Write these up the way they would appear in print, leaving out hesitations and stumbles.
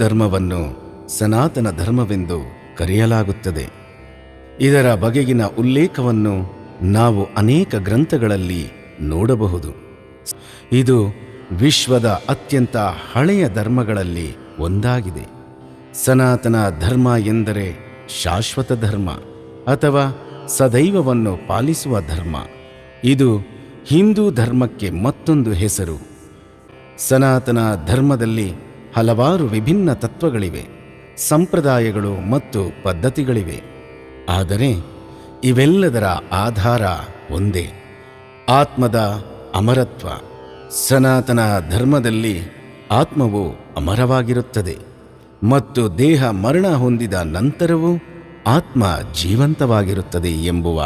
ಧರ್ಮವನ್ನು ಸನಾತನ ಧರ್ಮವೆಂದು ಕರೆಯಲಾಗುತ್ತದೆ. ಇದರ ಬಗೆಗಿನ ಉಲ್ಲೇಖವನ್ನು ನಾವು ಅನೇಕ ಗ್ರಂಥಗಳಲ್ಲಿ ನೋಡಬಹುದು. ಇದು ವಿಶ್ವದ ಅತ್ಯಂತ ಹಳೆಯ ಧರ್ಮಗಳಲ್ಲಿ ಒಂದಾಗಿದೆ. ಸನಾತನ ಧರ್ಮ ಎಂದರೆ ಶಾಶ್ವತ ಧರ್ಮ ಅಥವಾ ಸದೈವವನ್ನು ಪಾಲಿಸುವ ಧರ್ಮ. ಇದು ಹಿಂದೂ ಧರ್ಮಕ್ಕೆ ಮತ್ತೊಂದು ಹೆಸರು. ಸನಾತನ ಧರ್ಮದಲ್ಲಿ ಹಲವಾರು ವಿಭಿನ್ನ ತತ್ವಗಳಿವೆ, ಸಂಪ್ರದಾಯಗಳು ಮತ್ತು ಪದ್ಧತಿಗಳಿವೆ. ಆದರೆ ಇವೆಲ್ಲದರ ಆಧಾರ ಒಂದೇ: ಆತ್ಮದ ಅಮರತ್ವ. ಸನಾತನ ಧರ್ಮದಲ್ಲಿ ಆತ್ಮವು ಅಮರವಾಗಿರುತ್ತದೆ ಮತ್ತು ದೇಹ ಮರಣ ಹೊಂದಿದ ನಂತರವೂ ಆತ್ಮ ಜೀವಂತವಾಗಿರುತ್ತದೆ ಎಂಬುವ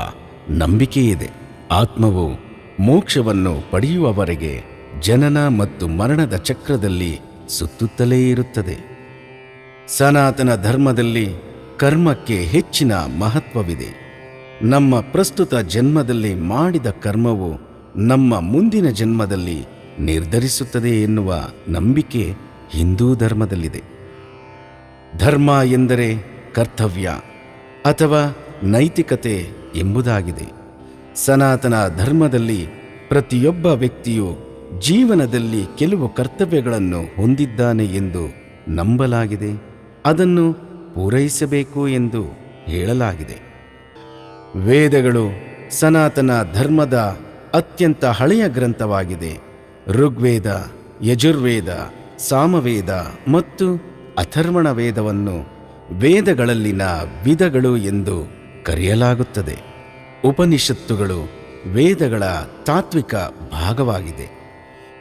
ನಂಬಿಕೆಯಿದೆ. ಆತ್ಮವು ಮೋಕ್ಷವನ್ನು ಪಡೆಯುವವರೆಗೆ ಜನನ ಮತ್ತು ಮರಣದ ಚಕ್ರದಲ್ಲಿ ಸುತ್ತುತ್ತಲೇ ಇರುತ್ತದೆ. ಸನಾತನ ಧರ್ಮದಲ್ಲಿ ಕರ್ಮಕ್ಕೆ ಹೆಚ್ಚಿನ ಮಹತ್ವವಿದೆ. ನಮ್ಮ ಪ್ರಸ್ತುತ ಜನ್ಮದಲ್ಲಿ ಮಾಡಿದ ಕರ್ಮವು ನಮ್ಮ ಮುಂದಿನ ಜನ್ಮದಲ್ಲಿ ನಿರ್ಧರಿಸುತ್ತದೆ ಎನ್ನುವ ನಂಬಿಕೆ ಹಿಂದೂ ಧರ್ಮದಲ್ಲಿದೆ. ಧರ್ಮ ಎಂದರೆ ಕರ್ತವ್ಯ ಅಥವಾ ನೈತಿಕತೆ ಎಂಬುದಾಗಿದೆ. ಸನಾತನ ಧರ್ಮದಲ್ಲಿ ಪ್ರತಿಯೊಬ್ಬ ವ್ಯಕ್ತಿಯು ಜೀವನದಲ್ಲಿ ಕೆಲವು ಕರ್ತವ್ಯಗಳನ್ನು ಹೊಂದಿದ್ದಾನೆ ಎಂದು ನಂಬಲಾಗಿದೆ. ಅದನ್ನು ಪೂರೈಸಬೇಕು ಎಂದು ಹೇಳಲಾಗಿದೆ. ವೇದಗಳು ಸನಾತನ ಧರ್ಮದ ಅತ್ಯಂತ ಹಳೆಯ ಗ್ರಂಥವಾಗಿದೆ. ಋಗ್ವೇದ, ಯಜುರ್ವೇದ, ಸಾಮವೇದ ಮತ್ತು ಅಥರ್ವಣ ವೇದವನ್ನು ವೇದಗಳಲ್ಲಿನ ವಿಧಗಳು ಎಂದು ಕರೆಯಲಾಗುತ್ತದೆ. ಉಪನಿಷತ್ತುಗಳು ವೇದಗಳ ತಾತ್ವಿಕ ಭಾಗವಾಗಿದೆ.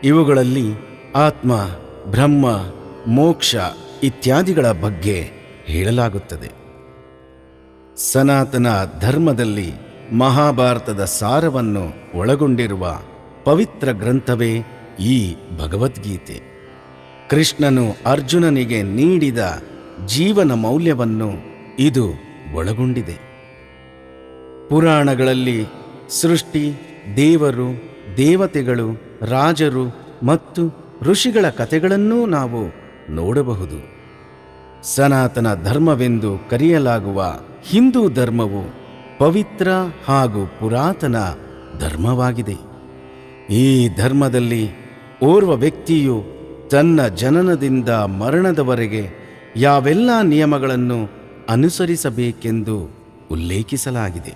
ಇವುಗಳಲ್ಲಿ ಆತ್ಮ, ಬ್ರಹ್ಮ, ಮೋಕ್ಷ ಇತ್ಯಾದಿಗಳ ಬಗ್ಗೆ ಹೇಳಲಾಗುತ್ತದೆ. ಸನಾತನ ಧರ್ಮದಲ್ಲಿ ಮಹಾಭಾರತದ ಸಾರವನ್ನು ಒಳಗೊಂಡಿರುವ ಪವಿತ್ರ ಗ್ರಂಥವೇ ಈ ಭಗವದ್ಗೀತೆ. ಕೃಷ್ಣನು ಅರ್ಜುನನಿಗೆ ನೀಡಿದ ಜೀವನ ಮೌಲ್ಯವನ್ನು ಇದು ಒಳಗೊಂಡಿದೆ. ಪುರಾಣಗಳಲ್ಲಿ ಸೃಷ್ಟಿ, ದೇವರು, ದೇವತೆಗಳು, ರಾಜರು ಮತ್ತು ಋಷಿಗಳ ಕಥೆಗಳನ್ನೂ ನಾವು ನೋಡಬಹುದು. ಸನಾತನ ಧರ್ಮವೆಂದು ಕರೆಯಲಾಗುವ ಹಿಂದೂ ಧರ್ಮವು ಪವಿತ್ರ ಹಾಗೂ ಪುರಾತನ ಧರ್ಮವಾಗಿದೆ. ಈ ಧರ್ಮದಲ್ಲಿ ಓರ್ವ ವ್ಯಕ್ತಿಯು ತನ್ನ ಜನನದಿಂದ ಮರಣದವರೆಗೆ ಯಾವೆಲ್ಲ ನಿಯಮಗಳನ್ನು ಅನುಸರಿಸಬೇಕೆಂದು ಉಲ್ಲೇಖಿಸಲಾಗಿದೆ.